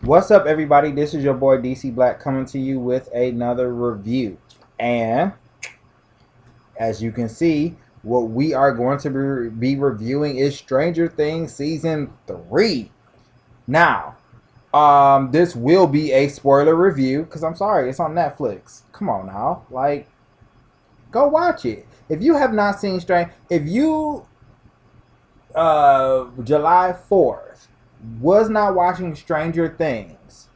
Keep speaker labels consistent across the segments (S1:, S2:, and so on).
S1: What's up, everybody? This is your boy DC Black coming to you with another review. And as you can see, what we are going to be reviewing is Stranger Things Season 3. Now, this will be a spoiler review because I'm sorry, it's on Netflix. Come on now. Like, go watch it. If you have not seen if you, July 4th, was not watching Stranger Things,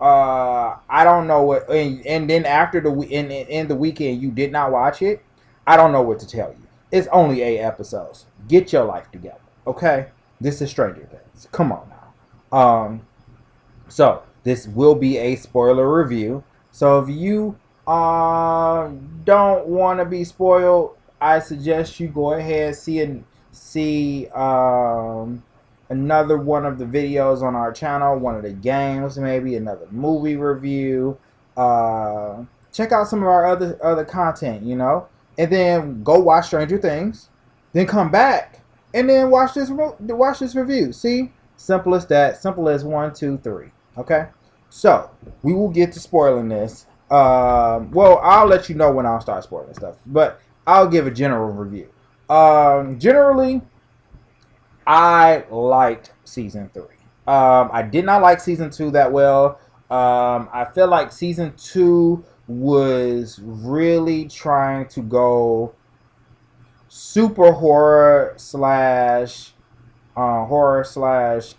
S1: I don't know what, and then after in the weekend you did not watch it, I don't know what to tell you. It's only 8 episodes. Get your life together, okay? This is Stranger Things. Come on now. So this will be a spoiler review. So if you don't want to be spoiled, I suggest you go ahead see another one of the videos on our channel, one of the games, maybe another movie review. Check out some of our other content, and then go watch Stranger Things, then come back and then watch this review. See, simple as that. Simple as 1, 2, 3. Okay, so we will get to spoiling this. Well, I'll let you know when I'll start spoiling stuff, but I'll give a general review. Generally, I liked season 3. I did not like season 2 that well. I feel like season 2 was really trying to go super horror slash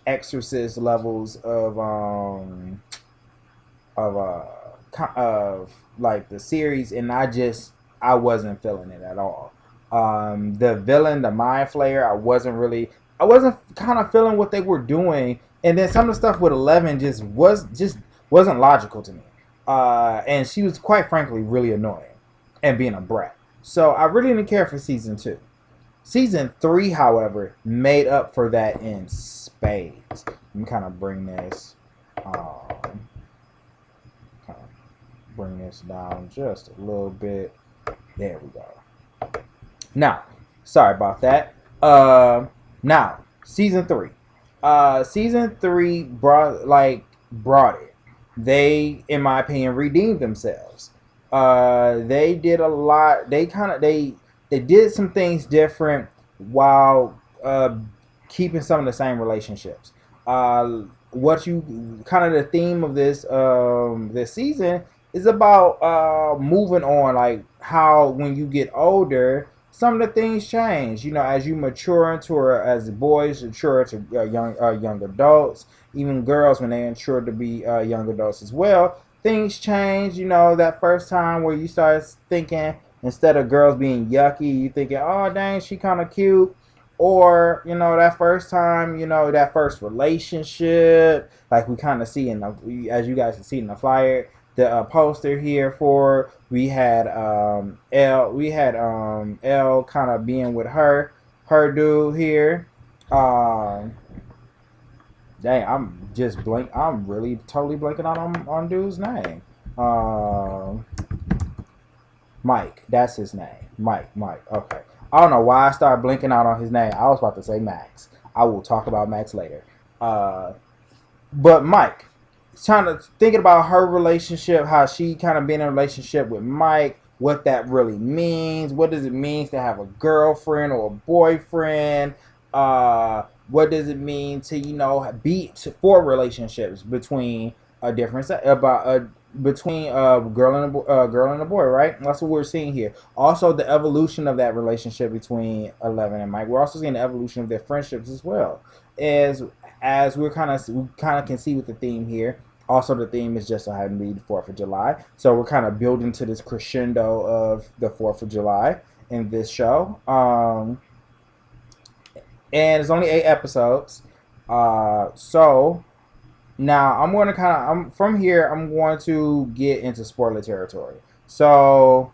S1: exorcist levels of like the series, and I wasn't feeling it at all. The villain, the mind flayer, I wasn't kind of feeling what they were doing, and then some of the stuff with 11 just wasn't logical to me. And she was, quite frankly, really annoying and being a brat. So I really didn't care for season 2. Season 3, however, made up for that in spades. Let me kind of bring this down just a little bit. There we go. Now, sorry about that. Now, season 3. Season 3 brought it. They, in my opinion, redeemed themselves. They did a lot. They did some things different while keeping some of the same relationships. What you kind of the theme of this season is about moving on, like how when you get older, some of the things change. As you mature as boys mature to young adults, even girls when they mature to be young adults as well. Things change. That first time where you start thinking, instead of girls being yucky, you thinking, oh dang, she kind of cute. Or that first time, that first relationship, like we kind of see as you guys can see in the flyer, the poster here for, we had Elle kind of being with her dude here. Dang, I'm really totally blanking out on dude's name. Mike, that's his name. Mike. Okay. I don't know why I started blinking out on his name. I was about to say Max. I will talk about Max later. But Mike, thinking about her relationship, how she kind of been in a relationship with Mike, what that really means. What does it mean to have a girlfriend or a boyfriend? What does it mean to for relationships between between a girl and a boy, right? That's what we're seeing here. Also, the evolution of that relationship between 11 and Mike. We're also seeing the evolution of their friendships as well. As we kind of can see with the theme here. Also, the theme is just so happened to be the 4th of July. So we're kind of building to this crescendo of the 4th of July in this show. And it's only 8 episodes. So now I'm going to from here, I'm going to get into spoiler territory. So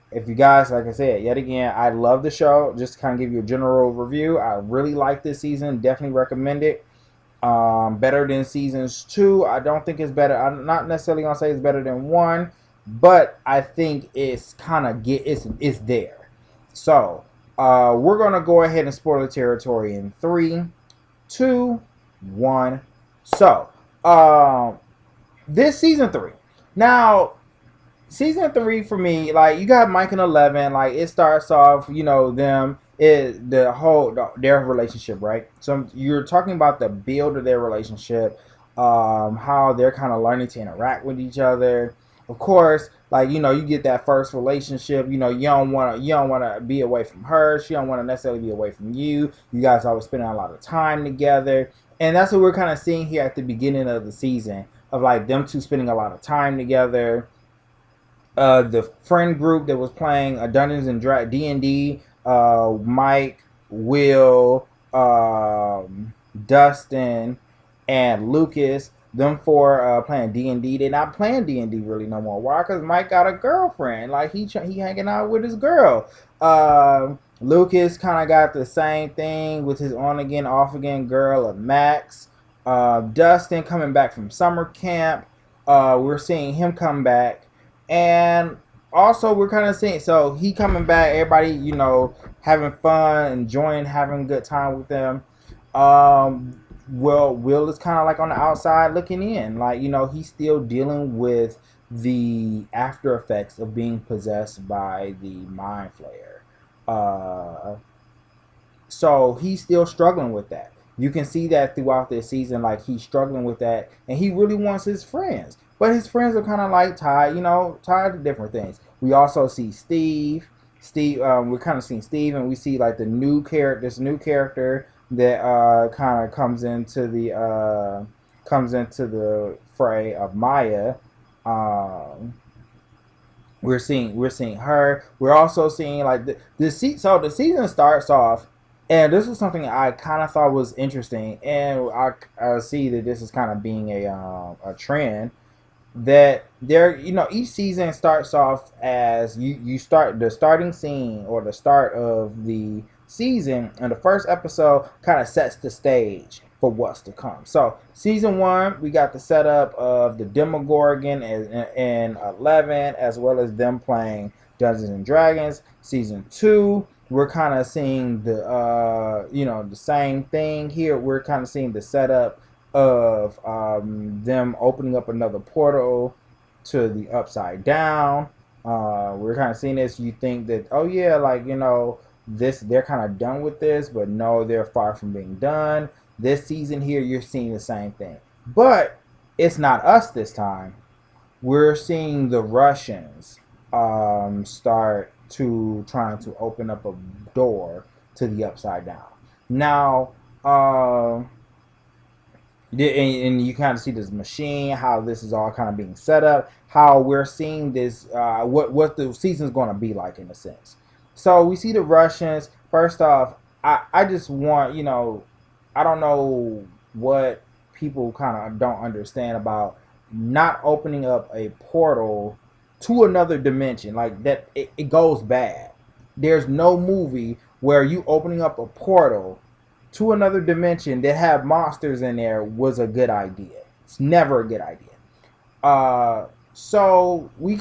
S1: if you guys, like I said, yet again, I love the show. Just to kind of give you a general review, I really like this season. Definitely recommend it. Better than seasons 2. I don't think it's better. I'm not necessarily gonna say it's better than 1, but I think it's kind of it's there. So we're gonna go ahead and spoil the territory in 3, 2, 1. So Um, this season 3. Now, season 3 for me, like you got Mike and Eleven. Like it starts off, them is the whole their relationship, right? So you're talking about the build of their relationship, how they're kind of learning to interact with each other. Of course, like you get that first relationship. You don't want to be away from her. She don't want to necessarily be away from you. You guys always spending a lot of time together, and that's what we're kind of seeing here at the beginning of the season of like them two spending a lot of time together. The friend group that was playing Dungeons and D&D, Mike, Will, Dustin, and Lucas. Them four playing D&D. They're not playing D&D really no more. Why? Because Mike got a girlfriend. Like he hanging out with his girl. Lucas kind of got the same thing with his on again, off again girl of Max. Dustin coming back from summer camp. We're seeing him come back, and also we're kind of seeing so he coming back. Everybody, having fun, enjoying having a good time with them. Well, Will is kind of like on the outside looking in, like he's still dealing with the after effects of being possessed by the mind flayer. Uh, so he's still struggling with that. You can see that throughout this season, like he's struggling with that, and he really wants his friends, but his friends are kind of like tied to different things. We also see Steve. We're kind of seeing Steve, and we see like this new character that kind of comes into the fray of Maya. Um, we're seeing her. We're also seeing like so the season starts off, and this is something I kind of thought was interesting, and I see that this is kind of being a trend that each season starts off as you start the starting scene or the start of the season, and the first episode kind of sets the stage for what's to come. So season 1, we got the setup of the Demogorgon and 11, as well as them playing Dungeons and Dragons. Season 2, we're kind of seeing the same thing here. We're kind of seeing the setup of them opening up another portal to the Upside Down. We're kind of seeing this. You think that, oh yeah, like this, they're kind of done with this, but no, they're far from being done. This season here, you're seeing the same thing, but it's not us this time. We're seeing the Russians start to trying to open up a door to the Upside Down. Now, and you kind of see this machine, how this is all kind of being set up, how we're seeing this, what the season's going to be like in a sense. So we see the Russians. First off, I just want, I don't know what people kind of don't understand about not opening up a portal to another dimension. Like that, it goes bad. There's no movie where you opening up a portal to another dimension that have monsters in there was a good idea. It's never a good idea. So we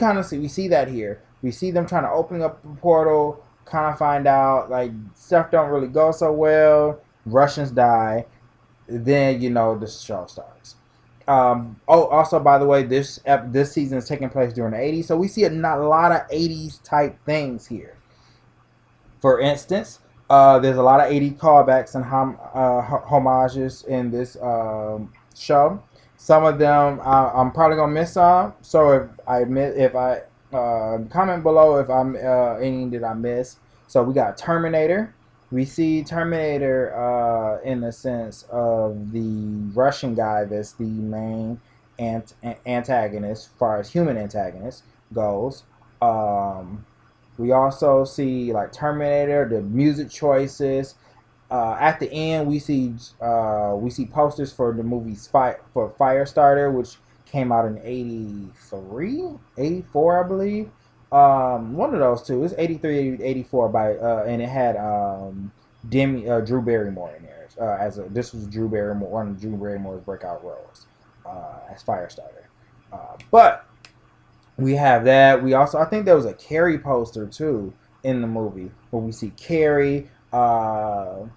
S1: see that here. We see them trying to open up a portal, kind of find out like stuff don't really go so well. Russians die. Then the show starts. Also, by the way, this season is taking place during the 80s, so we see not a lot of 80s type things here. For instance, there's a lot of 80s callbacks and homages in this show. Some of them I'm probably gonna miss some. So if I comment below if I'm any that I miss. So we got Terminator. We see Terminator in the sense of the Russian guy that's the main antagonist, as far as human antagonist goes. We also see like Terminator, the music choices. At the end, we see posters for the movies for Firestarter, which came out in 83, 84, I believe. One of those two. It's 83, 84 by and it had Drew Barrymore in there. This was Drew Barrymore, one of Drew Barrymore's breakout roles as Firestarter. But we have that. We also, I think there was a Carrie poster too in the movie where we see Carrie, and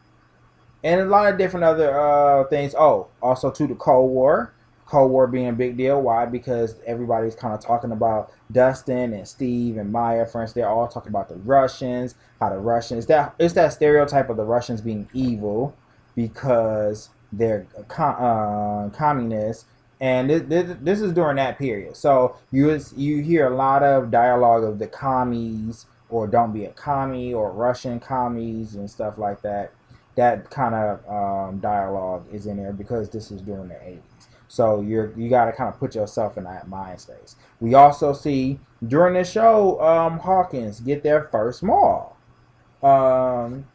S1: a lot of different other things. Oh, also to the Cold War. Cold War being a big deal. Why? Because everybody's kind of talking about Dustin and Steve and Maya, for instance. They're all talking about the Russians, how the Russians, it's that stereotype of the Russians being evil because they're communists. And this is during that period. So you hear a lot of dialogue of the commies, or don't be a commie, or Russian commies and stuff like that. That kind of dialogue is in there because this is during the 80s. So you got to kind of put yourself in that mind space. We also see during the show Hawkins get their first Maul. Maul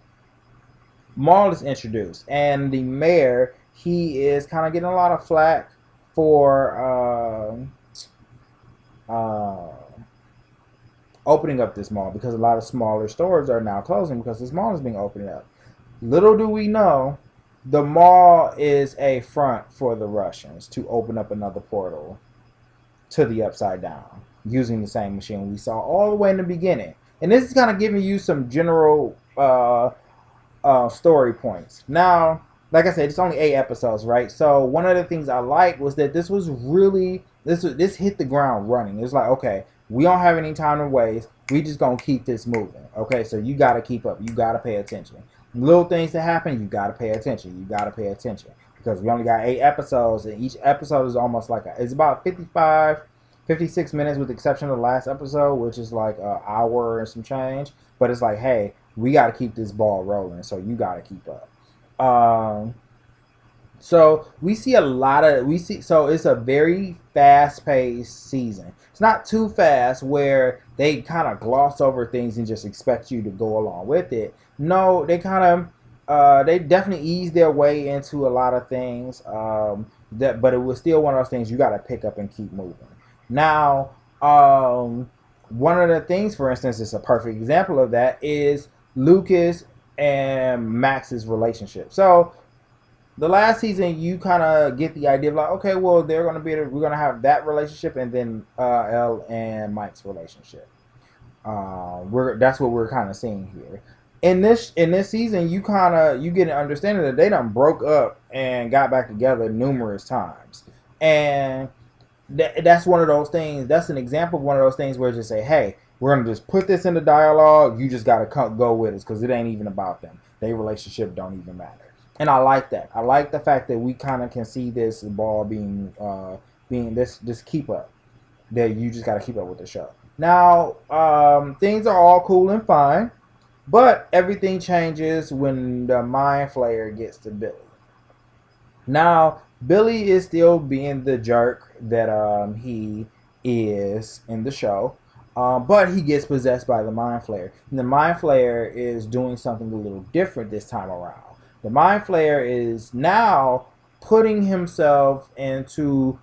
S1: is introduced, and the mayor, he is kind of getting a lot of flack for opening up this mall, because a lot of smaller stores are now closing because this mall is being opened up. Little do we know, the mall is a front for the Russians to open up another portal to the Upside Down using the same machine we saw all the way in the beginning. And this is kind of giving you some general story points. Now, like I said, it's only 8 episodes, right? So one of the things I liked was that this was really, this hit the ground running. It's like, okay, we don't have any time to waste. We just gonna keep this moving. Okay, so you gotta keep up. You gotta pay attention. Little things that happen, you gotta pay attention. You gotta pay attention because we only got 8 episodes, and each episode is almost like it's about 56 minutes, with the exception of the last episode, which is like an hour and some change. But it's like, hey, we gotta keep this ball rolling, so you gotta keep up. So we see so it's a very fast-paced season. It's not too fast where they kind of gloss over things and just expect you to go along with it. No, they kind of they definitely ease their way into a lot of things. But it was still one of those things you got to pick up and keep moving. Now, one of the things, for instance, is a perfect example of that is Lucas and Max's relationship. So the last season, you kind of get the idea of like, okay, well, we're gonna have that relationship, and then Elle and Mike's relationship. That's what we're kind of seeing here. In this season, you get an understanding that they done broke up and got back together numerous times, and that's one of those things. That's an example of one of those things where just say, hey, we're gonna just put this in the dialogue. You just gotta go with us because it ain't even about them. Their relationship don't even matter. And I like that. I like the fact that we kind of can see this ball being this keep up. That you just got to keep up with the show. Now, things are all cool and fine, but everything changes when the Mind Flayer gets to Billy. Now, Billy is still being the jerk that he is in the show, but he gets possessed by the Mind Flayer. And the Mind Flayer is doing something a little different this time around. The Mind Flayer is now putting himself into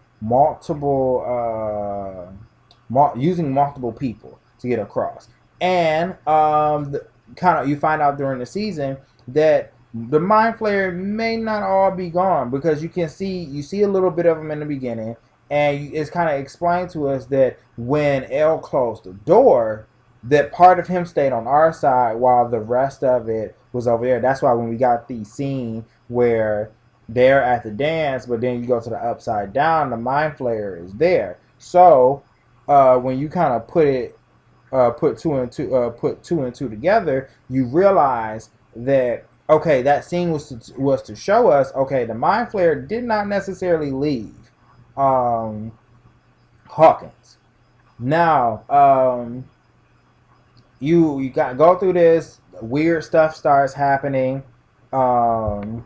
S1: using multiple people to get across. And you find out during the season that the Mind Flayer may not all be gone, because you see a little bit of them in the beginning, and it's kind of explained to us that when Elle closed the door, that part of him stayed on our side while the rest of it was over there. That's why when we got the scene where they're at the dance, but then you go to the Upside Down, the Mind Flayer is there. So when you kind of put two and two together, you realize that, okay, that scene was to show us, okay, the Mind Flayer did not necessarily leave Hawkins. Now, you got go through this, weird stuff starts happening, and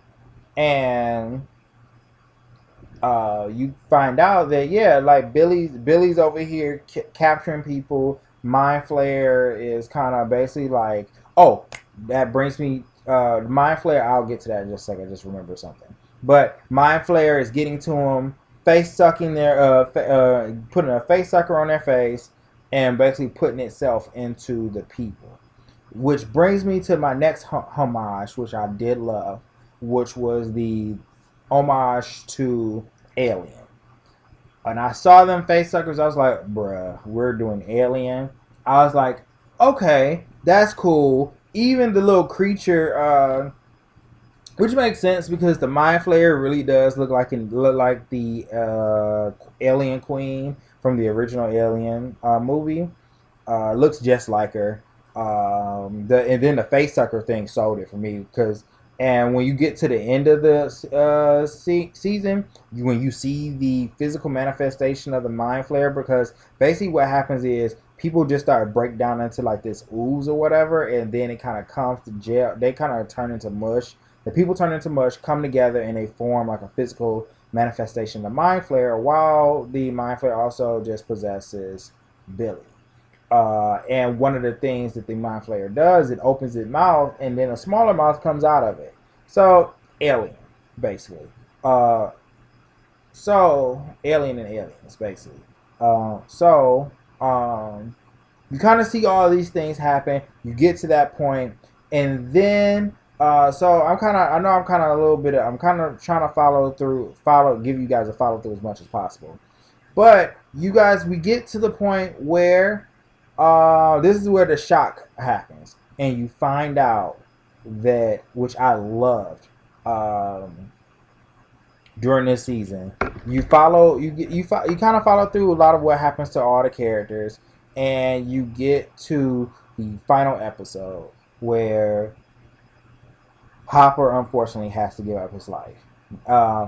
S1: you find out that, yeah, like Billy's over here capturing people. Mind Flayer is kind of basically like, oh, that brings me Mind Flayer. I'll get to that in just a second. I just remember something. But Mind Flayer is getting to him, face sucking putting a face sucker on their face, and basically putting itself into the people. Which brings me to my next homage, which I did love, which was the homage to Alien. And I saw them face suckers, I was like, bruh, we're doing Alien. I was like, okay, that's cool. Even the little creature which makes sense because the Mind Flayer really does look like the Alien Queen from the original Alien movie. Looks just like her. And then the face sucker thing sold it for me because, and when you get to the end of the season, when you see the physical manifestation of the Mind Flayer, because basically what happens is people just start break down into like this ooze or whatever, and then it kind of comes to jail. They kind of turn into mush. The people turn into mush, come together, and they form like a physical manifestation of Mind Flayer, while the Mind Flayer also just possesses Billy. And one of the things that the Mind Flayer does, it opens its mouth, and then a smaller mouth comes out of it. So, alien, basically. Uh, alien and aliens, basically. So, you kind of see all these things happen. You get to that point, and then so I know I'm kind of a little bit. I'm kind of trying to give you guys a follow through as much as possible. But you guys, we get to the point where this is where the shock happens, and you find out that, which I loved, during this season. You kind of follow through a lot of what happens to all the characters, and you get to the final episode where Hopper unfortunately has to give up his life. Uh,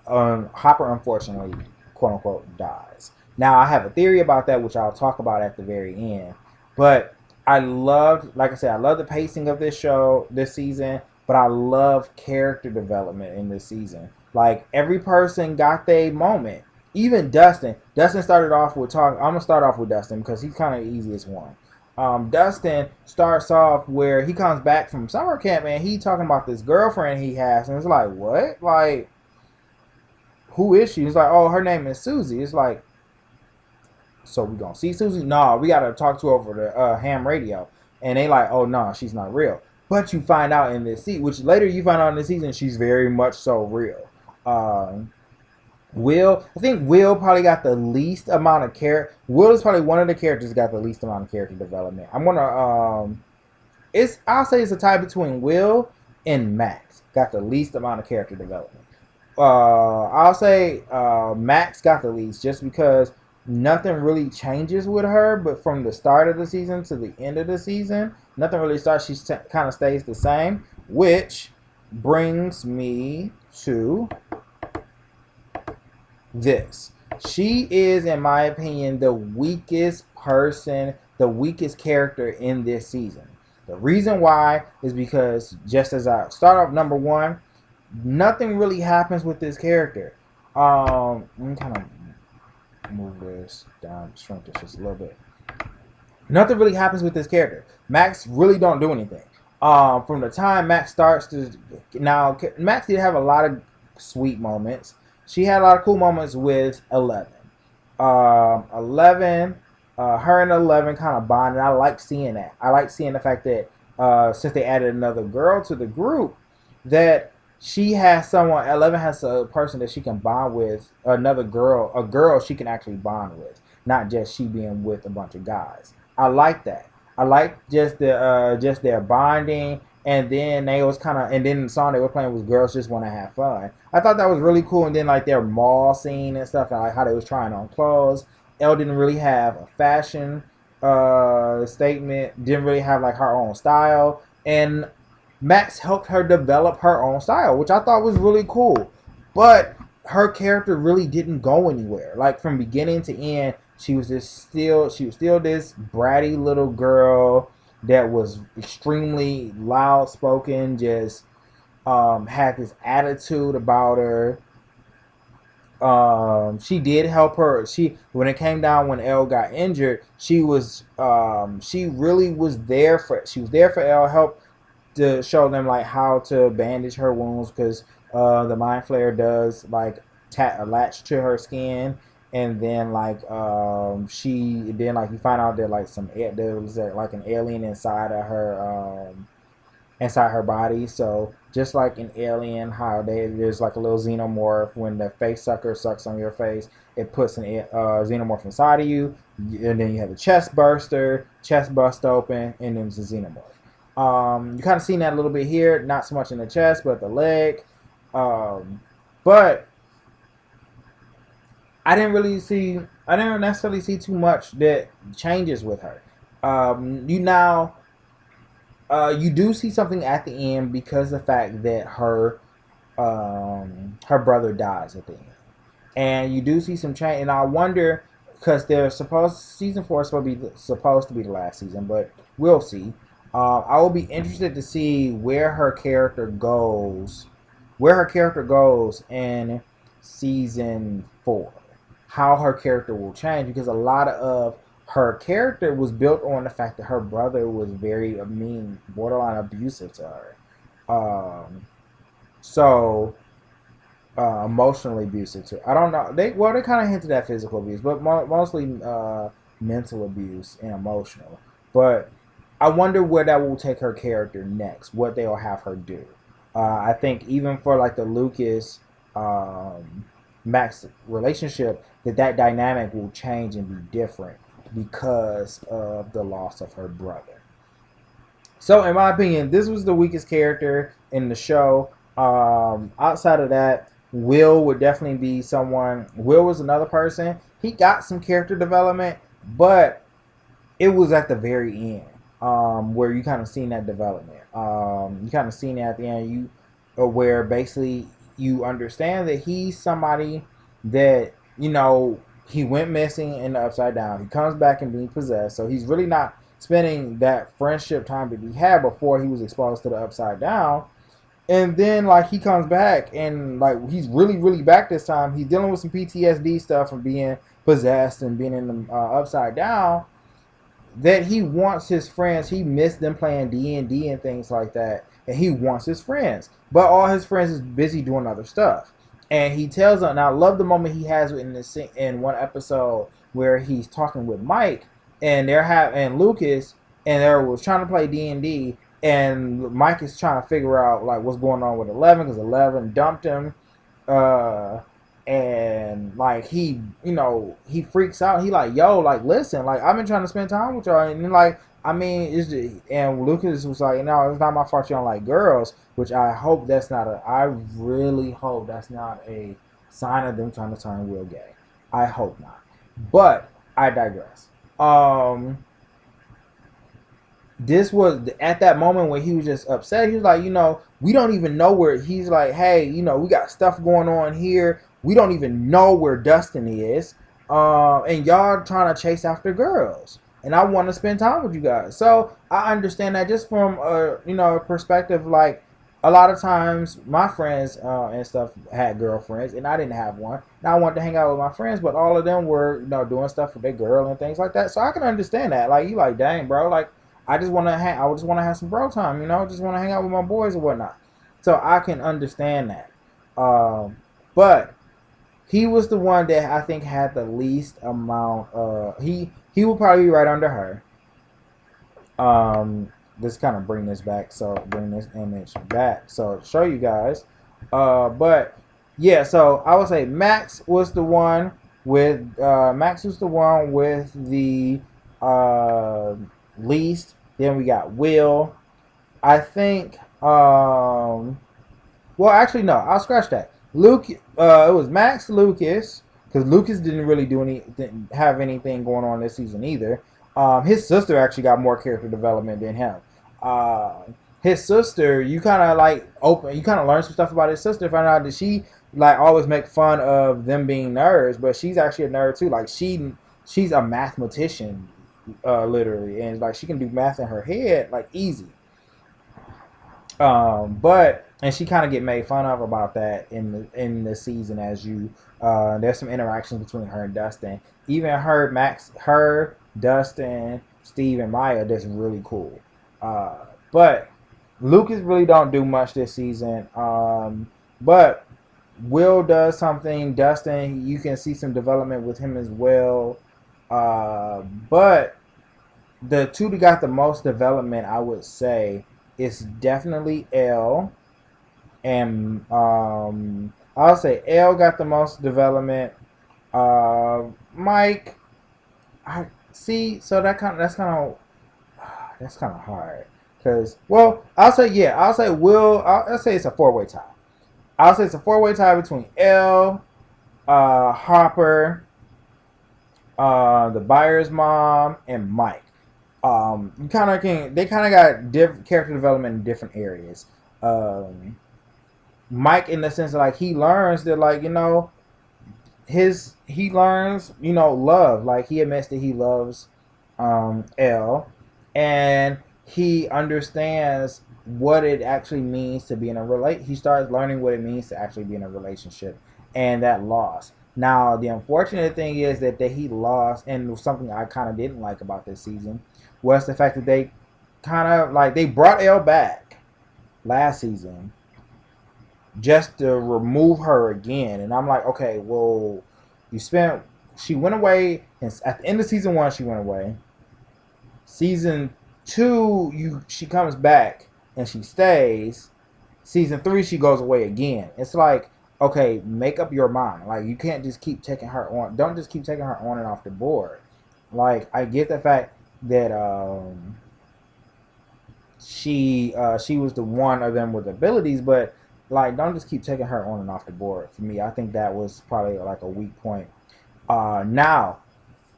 S1: Hopper unfortunately, quote unquote, dies. Now I have a theory about that, which I'll talk about at the very end. But like I said, I love the pacing of this show, this season. But I love character development in this season. Like every person got their moment. Even Dustin. Dustin started off with talk. I'm gonna start off with Dustin because he's kind of the easiest one. Dustin starts off where he comes back from summer camp and he talking about this girlfriend he has, and it's like, what? Like, who is she? He's like, oh, her name is Susie. It's like, so we gonna see Susie? No, we gotta talk to her over the ham radio. And they like, oh no, she's not real. But you find out in this season, which later you find out in the season, she's very much so real. I think Will probably got the least amount of character. Will is probably one of the characters that got the least amount of character development. I'll say it's a tie between Will and Max. Got the least amount of character development. I'll say Max got the least just because nothing really changes with her, but from the start of the season to the end of the season, nothing really starts. She kind of stays the same, which brings me to this. She is, in my opinion, the weakest character in this season. The reason why is because, just as I start off, number one, nothing really happens with this character. Let me kind of move this down, shrink this just a little bit. Nothing really happens with this character. Max really don't do anything. From the time Max starts to now, Max did have a lot of sweet moments. She had a lot of cool moments with 11. 11, her and 11 kind of bonded. I like seeing that. I like seeing the fact that since they added another girl to the group, that she has someone. 11 has a person that she can bond with. Another girl, a girl she can actually bond with, not just she being with a bunch of guys. I like that. I like just their bonding. And then the song they were playing was "Girls Just Want to Have Fun." I thought that was really cool. And then like their mall scene and stuff, and like how they was trying on clothes. Elle didn't really have a fashion statement. Didn't really have like her own style. And Max helped her develop her own style, which I thought was really cool. But her character really didn't go anywhere. Like from beginning to end, she was still this bratty little girl that was extremely loud spoken, just had this attitude about her. She did help her. When it came down when Elle got injured, she really was there for. She was there for Elle, help to show them like how to bandage her wounds because the Mind Flayer does like latch to her skin. And then you find out that like there was like an alien inside her body. So just like an alien, how there's like a little xenomorph. When the face sucker sucks on your face, it puts an xenomorph inside of you, and then you have a chest bust open, and then it's a xenomorph. You kind of seen that a little bit here, not so much in the chest, but the leg. But I didn't necessarily see too much that changes with her. You do see something at the end because of the fact that her brother dies at the end, and you do see some change. And I wonder because they're supposed season 4 is supposed to be the last season, but we'll see. I will be interested to see where her character goes in season 4, how her character will change because a lot of her character was built on the fact that her brother was very mean, borderline abusive to her. Um, so emotionally abusive too. I don't know. They kind of hinted at physical abuse, but mostly mental abuse and emotional. But I wonder where that will take her character next. What they'll have her do. I think even for like the Lucas Max relationship, that dynamic will change and be different because of the loss of her brother. So, in my opinion, this was the weakest character in the show. Outside of that, Will would definitely be someone. Will was another person. He got some character development, but it was at the very end where you kind of seen that development. You kind of seen it at the end. Where basically you understand that he's somebody that he went missing in the Upside Down. He comes back and being possessed, so he's really not spending that friendship time that he had before he was exposed to the Upside Down. And then like he comes back and like he's really really back this time. He's dealing with some PTSD stuff from being possessed and being in the Upside Down. That he wants his friends. He missed them playing D&D and things like that, and he wants his friends. But all his friends is busy doing other stuff. And he tells them, and I love the moment he has in one episode where he's talking with Mike, and and Lucas, and they was trying to play D&D, and Mike is trying to figure out like what's going on with 11 because 11 dumped him. Uh, and like he freaks out. He like, yo, like listen, like I've been trying to spend time with y'all, and like I mean, and Lucas was like, no, it's not my fault you don't like girls, which I really hope that's not a sign of them trying to turn Will gay. I hope not, but I digress. This was at that moment when he was just upset. He was like, we don't even know where. He's like, hey, we got stuff going on here. We don't even know where Dustin is. And y'all trying to chase after girls. And I want to spend time with you guys. So I understand that just from a perspective. Like a lot of times my friends and stuff had girlfriends and I didn't have one. And I wanted to hang out with my friends, but all of them were doing stuff with their girl and things like that. So I can understand that. Like you like, dang, bro, like I just want to have some bro time, just want to hang out with my boys or whatnot. So I can understand that. But he was the one that I think had the least amount. He will probably be right under her. Just kind of bring this image back. So show you guys. But yeah, so I would say Max was the one with the least. Then we got Will. I think. Well, actually, no. I'll scratch that. Luke. It was Max, Lucas, because Lucas didn't have anything going on this season either. His sister actually got more character development than him. His sister, you kind of learn some stuff about his sister. Find out that she like always make fun of them being nerds, but she's actually a nerd too. Like she's a mathematician, literally, and like she can do math in her head like easy. And she kind of get made fun of about that in the season as there's some interactions between her and Dustin. Even her, Dustin, Steve, and Maya. That's really cool. But Lucas really don't do much this season. But Will does something. Dustin, you can see some development with him as well. But the two that got the most development, I would say, is definitely Elle. And I'll say Elle got the most development. Mike, I see. So that's kind of hard Because, well, I'll say it's a four-way tie. I'll say it's a four-way tie between Elle, Hopper, the buyer's mom, and Mike. You kind of can they kind of got different character development in different areas. Um, Mike, in the sense of like he learns that like he learns love, like he admits that he loves Elle, and he understands what it actually means to be in a he starts learning what it means to actually be in a relationship, and that loss. Now the unfortunate thing is that he lost, and something I kind of didn't like about this season was the fact that they kind of like they brought Elle back last season just to remove her again. And I'm like, okay, well, she went away, and at the end of season 1, she went away. Season 2, she comes back and she stays. Season 3, she goes away again. It's like, okay, make up your mind. Like, you can't just keep taking her on. Don't just keep taking her on and off the board. Like, I get the fact that she was the one of them with abilities, but like, don't just keep taking her on and off the board. For me, I think that was probably like a weak point. Now,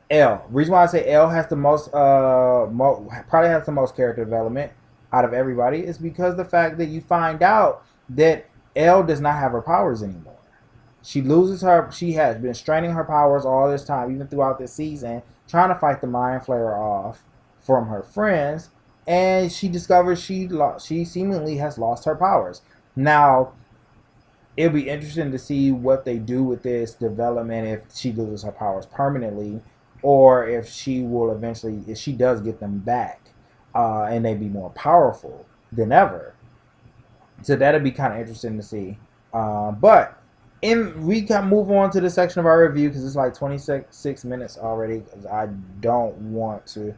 S1: Elle. Reason why I say Elle has the most, probably has the most character development out of everybody is because the fact that you find out that Elle does not have her powers anymore. She loses her. She has been straining her powers all this time, even throughout this season, trying to fight the Mind Flayer off from her friends, and she discovers she seemingly has lost her powers. Now, it'll be interesting to see what they do with this development if she loses her powers permanently, or if she will eventually, if she does get them back, and they be more powerful than ever. So that'll be kind of interesting to see. But we can move on to the section of our review because it's like 26 minutes already. Because I don't want to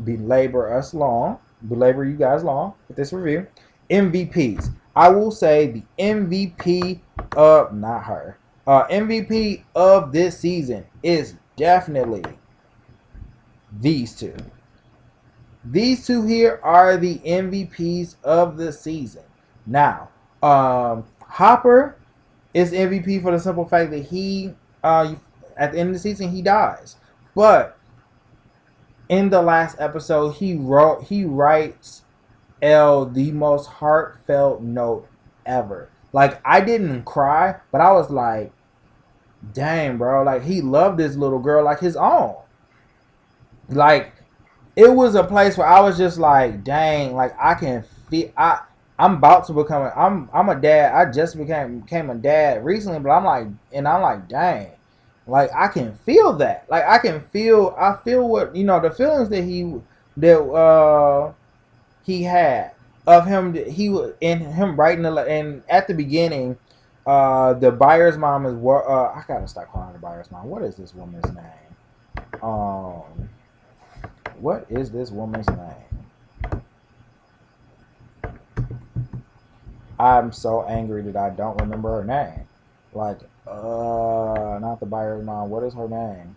S1: belabor you guys long with this review. MVPs. I will say the MVP of MVP of this season is definitely these two. These two here are the MVPs of the season. Now, Hopper is MVP for the simple fact that he, at the end of the season, he dies. But in the last episode, he writes Elle the most heartfelt note ever. Like, I didn't cry, but I was like, dang, bro. Like, he loved this little girl like his own. Like, it was a place where I was just like, dang, like I can feel I'm about to become I'm a dad. I just became a dad recently, but I'm like, dang. Like, I can feel that. Like, I feel what, the feelings that he had of him. Him writing and at the beginning, the buyer's mom is what I gotta stop calling her the buyer's mom. What is this woman's name? What is this woman's name? I'm so angry that I don't remember her name. Like, not the buyer's mom. What is her name?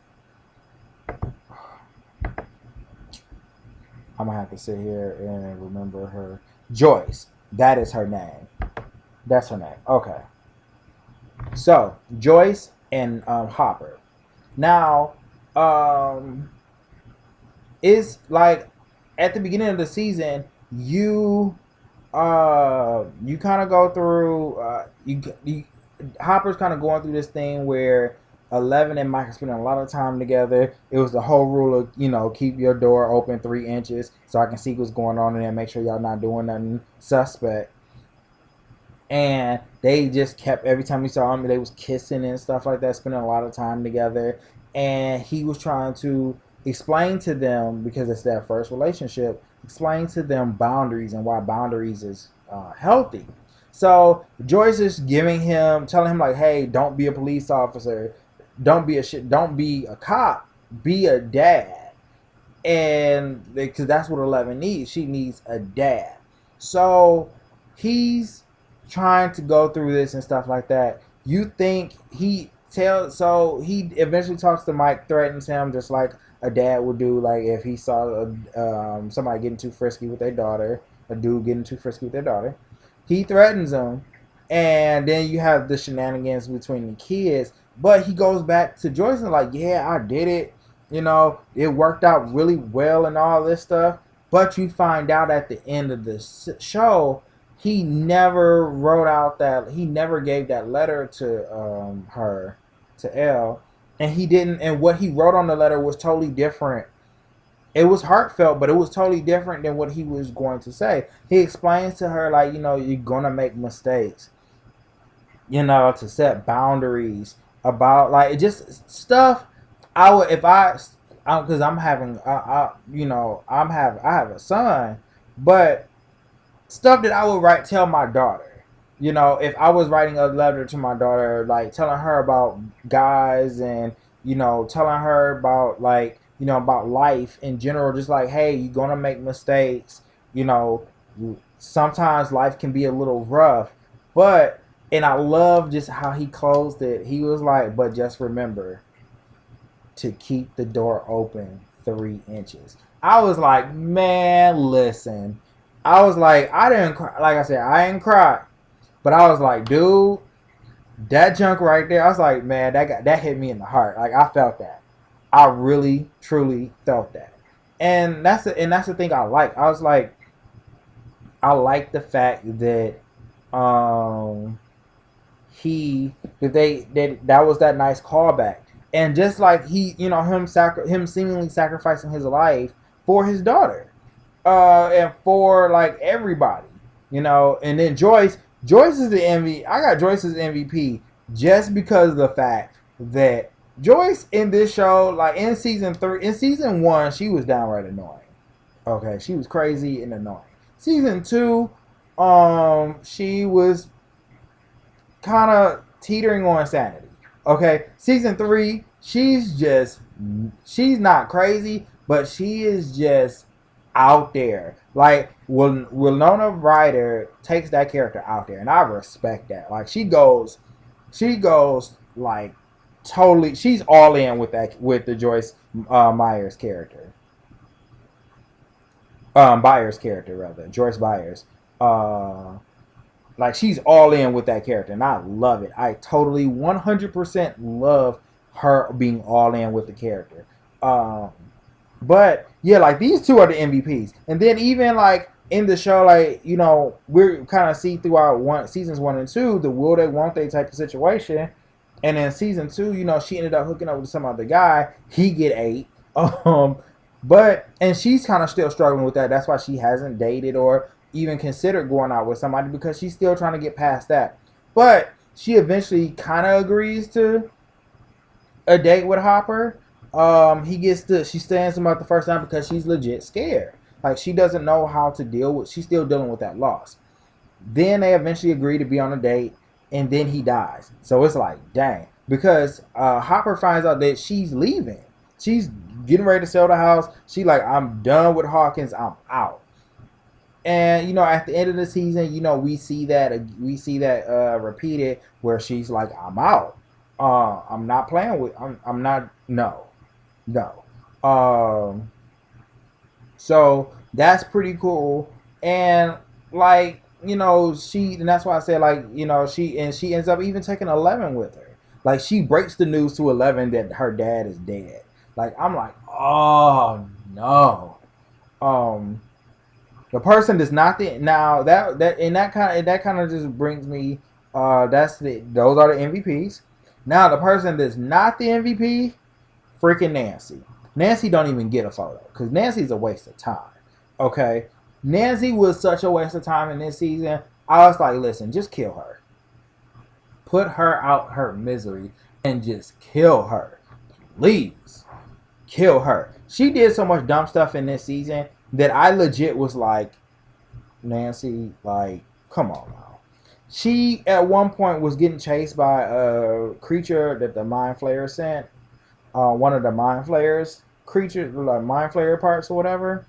S1: I'm gonna have to sit here and remember her. Joyce. That is her name. That's her name. Okay. So, Joyce and Hopper. Now, it's like at the beginning of the season, you kind of go through Hopper's kind of going through this thing where 11 and Mike are spending a lot of time together. It was the whole rule of keep your door open 3 inches so I can see what's going on in there, make sure y'all not doing nothing suspect. And they just kept, every time we saw them, they was kissing and stuff like that, spending a lot of time together. And he was trying to explain to them, because it's their first relationship, explain to them boundaries and why boundaries is healthy. So Joyce is telling him like, hey, don't be a police officer, don't be a cop, be a dad. And because that's what 11 needs. She needs a dad. So he's trying to go through this and stuff like that. You think he eventually talks to Mike, threatens him just like a dad would do, like if he saw somebody getting too frisky with their daughter, a dude getting too frisky with their daughter. He threatens them, and then you have the shenanigans between the kids. But he goes back to Joyce and like, yeah, I did it. You know, it worked out really well and all this stuff. But you find out at the end of the show, he never wrote out that he never gave that letter to her, to Elle, and he didn't. And what he wrote on the letter was totally different. It was heartfelt, but it was totally different than what he was going to say. He explains to her like, you know, you're gonna make mistakes, you know, to set boundaries about like just stuff. I would if I because I'm having you know I have a son, but stuff that I would write tell my daughter. You know, if I was writing a letter to my daughter, like telling her about guys and you know telling her about like you know about life in general, just like hey, you're gonna make mistakes. You know, sometimes life can be a little rough, but and I love just how he closed it. He was like, but just remember to keep the door open 3 inches. I was like, man, listen. I was like, I didn't cry. Like I said, I didn't cry. But I was like, dude, that junk right there. I was like, man, that hit me in the heart. Like I felt that. I really, truly felt that. And that's the thing I like. I was like, I like the fact that he that was that nice callback. And just like he, you know, him seemingly sacrificing his life for his daughter, and for like everybody, you know. And then Joyce is the MVP. I got Joyce as MVP just because of the fact that Joyce in this show, like in season 1, she was downright annoying. Okay, she was crazy and annoying. Season 2, she was kind of teetering on insanity. Okay, season 3, she's not crazy, but she is just out there. Like Winona Ryder takes that character out there, and I respect that. Like she goes like totally. She's all in with the Joyce Myers character. Byers character rather, Joyce Byers. Like she's all in with that character, and I love it. I totally 100% love her being all in with the character. But yeah, like these two are the MVPs, and then even like in the show, like you know, we're kind of see throughout seasons 1 and 2 the will they won't they type of situation, and in season 2, you know, she ended up hooking up with some other guy. He get 8, but and she's kind of still struggling with that. That's why she hasn't dated or even considered going out with somebody because she's still trying to get past that. But she eventually kind of agrees to a date with Hopper. She stands him out the first time because she's legit scared. Like she doesn't know how to deal with. She's still dealing with that loss. Then they eventually agree to be on a date, and then he dies. So it's like, dang, because Hopper finds out that she's leaving. She's getting ready to sell the house. She like, I'm done with Hawkins. I'm out. And you know, at the end of the season, you know, we see that repeated where she's like, I'm out. I'm not playing with. I'm not. No. So that's pretty cool. And like you know, and that's why I said like you know she ends up even taking 11 with her. Like she breaks the news to 11 that her dad is dead. Like I'm like, oh no. The person that's not the now that kind of just brings me those are the MVPs. Now the person that's not the MVP, freaking Nancy. Nancy don't even get a photo because Nancy's a waste of time. Okay, Nancy was such a waste of time in this season. I was like, listen, just kill her. Put her out her misery and just kill her. Please. Kill her. She did so much dumb stuff in this season that I legit was like, Nancy, like, come on now. She at one point was getting chased by a creature that the Mind Flayer sent. One of the Mind Flayers creatures, like Mind Flayer parts or whatever.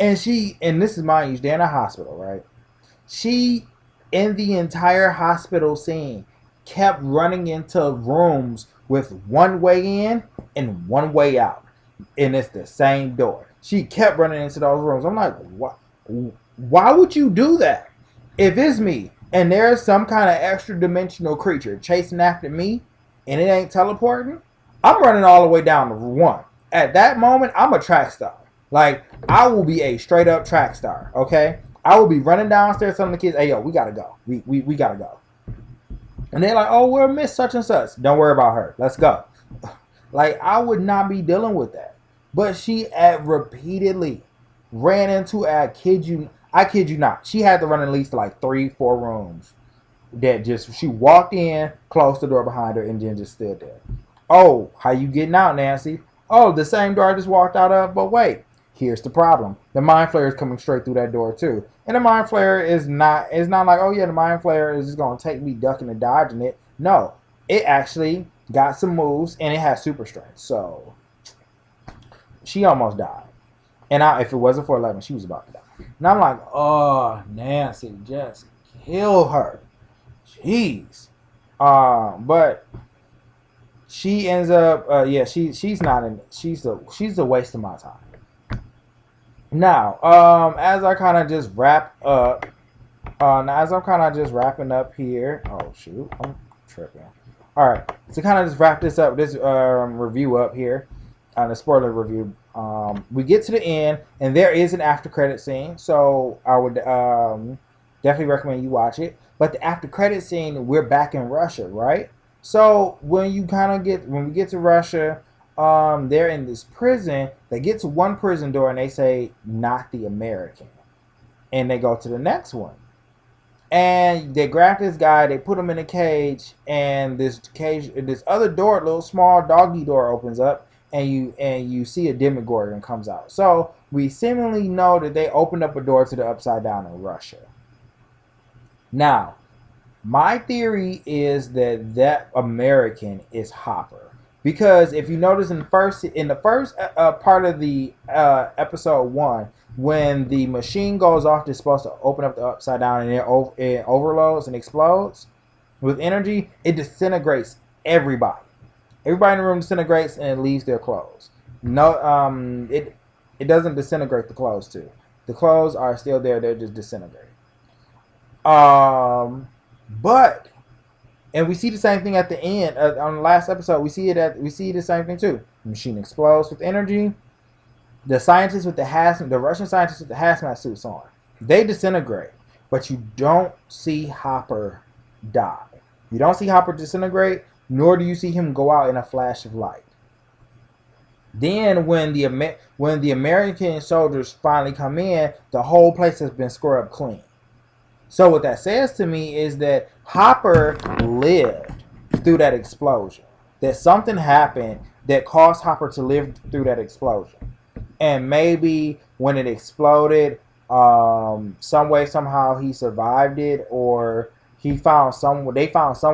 S1: And this is mind you, they're in a hospital, right? She, in the entire hospital scene, kept running into rooms with one way in and one way out. And it's the same door. She kept running into those rooms. I'm like, what? Why would you do that? If it's me and there's some kind of extra dimensional creature chasing after me and it ain't teleporting, I'm running all the way down to one. At that moment, I'm a track star. Like, I will be a straight up track star, okay? I will be running downstairs telling the kids, hey, yo, we gotta go. We gotta go. And they're like, oh, we'll miss such and such. Don't worry about her. Let's go. Like, I would not be dealing with that. But she repeatedly ran into, I kid you not, she had to run at least like 3-4 rooms. That just, she walked in, closed the door behind her, and then just stood there. Oh, how you getting out, Nancy? Oh, the same door I just walked out of, but wait. Here's the problem. The mind flayer is coming straight through that door too. And the mind flayer is not, it's not like, oh yeah, the mind flayer is just gonna take me ducking and dodging it. No. It actually got some moves and it has super strength. So she almost died. And if it wasn't for 11, she was about to die. And I'm like, oh, Nancy, just kill her. Jeez. But she ends up, she's not in. She's a waste of my time. Now, as I kind of just wrap up, as I'm kind of just wrapping up here. Oh shoot, I'm tripping. All right, to kind of just wrap this up, this review up here, on the spoiler review. We get to the end, and there is an after credit scene. So I would definitely recommend you watch it. But the after credit scene, we're back in Russia, right? So when we get to Russia, they're in this prison. They get to one prison door and they say, not the American. And they go to the next one. And they grab this guy, they put him in a cage, and this other door, little small doggy door opens up, and you see a Demogorgon comes out. So we seemingly know that they opened up a door to the Upside Down in Russia. Now, my theory is that American is Hopper, because if you notice in the first part of the episode 1, when the machine goes off, it's supposed to open up the Upside Down and it overloads and explodes with energy. It disintegrates everybody. Everybody in the room disintegrates and it leaves their clothes. No, it doesn't disintegrate the clothes too. The clothes are still there. They're just disintegrating. But and we see the same thing at the end on the last episode. We see the same thing too. The machine explodes with energy. The scientists with the Russian scientists with the hazmat suits on, they disintegrate, but you don't see Hopper die. You don't see Hopper disintegrate, nor do you see him go out in a flash of light. Then when the American soldiers finally come in, the whole place has been scrubbed clean. So what that says to me is that Hopper lived through that explosion. That something happened that caused Hopper to live through that explosion. And maybe when it exploded, some way, somehow he survived it, or they found some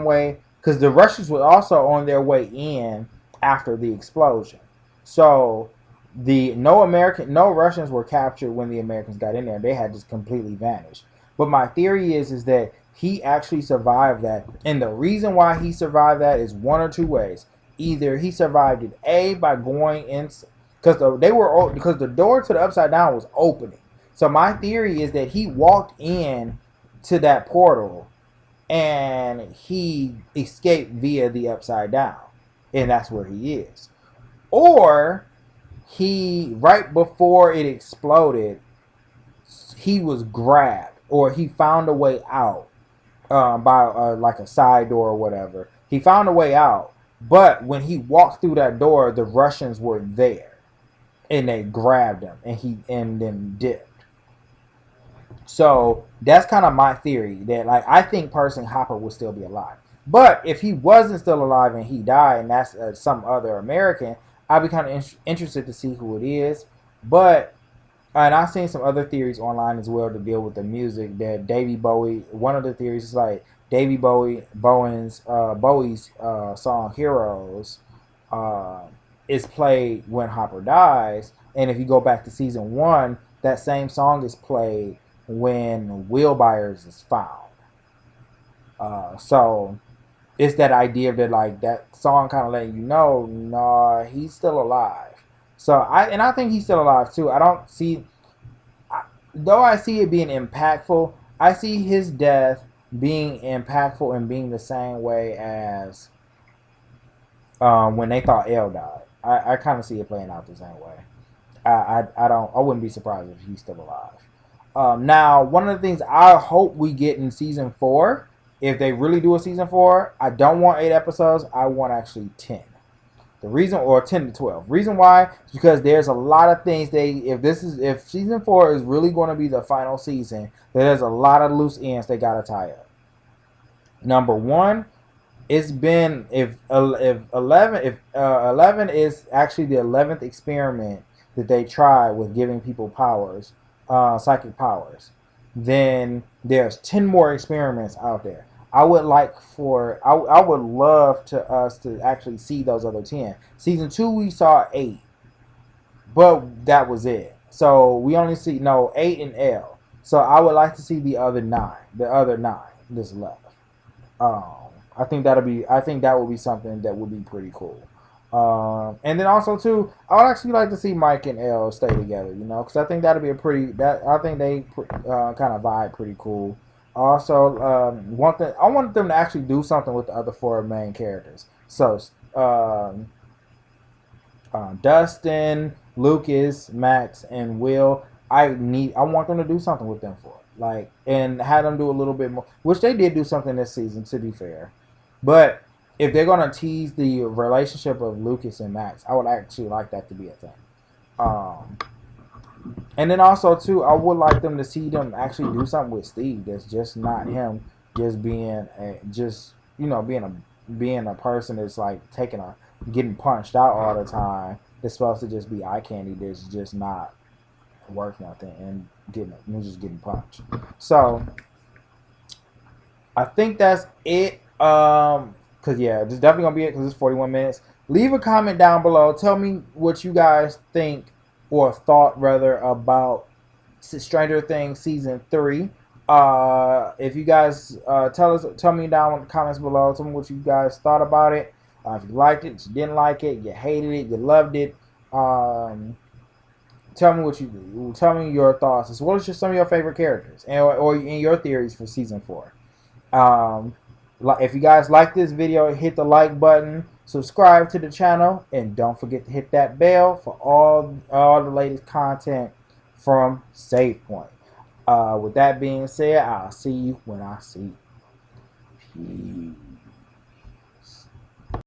S1: way, because the Russians were also on their way in after the explosion. So no Russians were captured when the Americans got in there. They had just completely vanished. But my theory is that he actually survived that, and the reason why he survived that is one or two ways. Either he survived it by going in, because the door to the Upside Down was opening. So my theory is that he walked in to that portal and he escaped via the Upside Down, and that's where he is. Or he, right before it exploded, he was grabbed, or he found a way out by like a side door or whatever. He found a way out, but when he walked through that door, the Russians were there, and they grabbed him, and then dipped. So that's kind of my theory, that I think personally Hopper would still be alive. But if he wasn't still alive and he died, and that's some other American, I'd be kind of interested to see who it is. But and I've seen some other theories online as well to deal with the music, that Davey Bowie. One of the theories is like Bowie's song "Heroes" is played when Hopper dies, and if you go back to season 1, that same song is played when Will Byers is found. So it's that idea that that song kind of letting you know, nah, he's still alive. So I think he's still alive too. though I see it being impactful, I see his death being impactful and being the same way as when they thought L died. I kind of see it playing out the same way. I wouldn't be surprised if he's still alive. Now, one of the things I hope we get in season 4, if they really do a season 4, I don't want 8 episodes. I want actually 10. The reason, or 10 to 12. Reason why is because there's a lot of things if season 4 is really going to be the final season, there's a lot of loose ends they gotta tie up. Number one, it's been if 11 is actually the 11th experiment that they try with giving people powers, psychic powers, then there's 10 more experiments out there. I would I would love to us to actually see those other 10. Season 2 we saw 8, but that was it. So we only see 8 and L. So I would like to see the other 9, that's left. Um, I think that would be something that would be pretty cool. And then also too, I would actually like to see Mike and L stay together, because I think that'd be I think they kind of vibe pretty cool. Also, I want them to actually do something with the other 4 main characters. So, Dustin, Lucas, Max, and Will. I want them to do something with them for it, and have them do a little bit more, which they did do something this season, to be fair. But if they're gonna tease the relationship of Lucas and Max, I would actually like that to be a thing. Um, and then also too, I would like them to see them actually do something with Steve. That's just not him, just being being a person that's getting punched out all the time. That's supposed to just be eye candy. That's just not worth nothing and just getting punched. So I think that's it. Cause yeah, this is definitely gonna be it because it's 41 minutes. Leave a comment down below. Tell me what you guys think or thought rather about Stranger Things season 3. If you guys tell me down in the comments below. Tell me what you guys thought about it. If you liked it, you didn't like it, you hated it, you loved it. Tell me your thoughts as well as just some of your favorite characters or in your theories for season 4. If you guys like this video, hit the like button, subscribe to the channel, and don't forget to hit that bell for all the latest content from SavePoint. With that being said, I'll see you when I see you. Peace.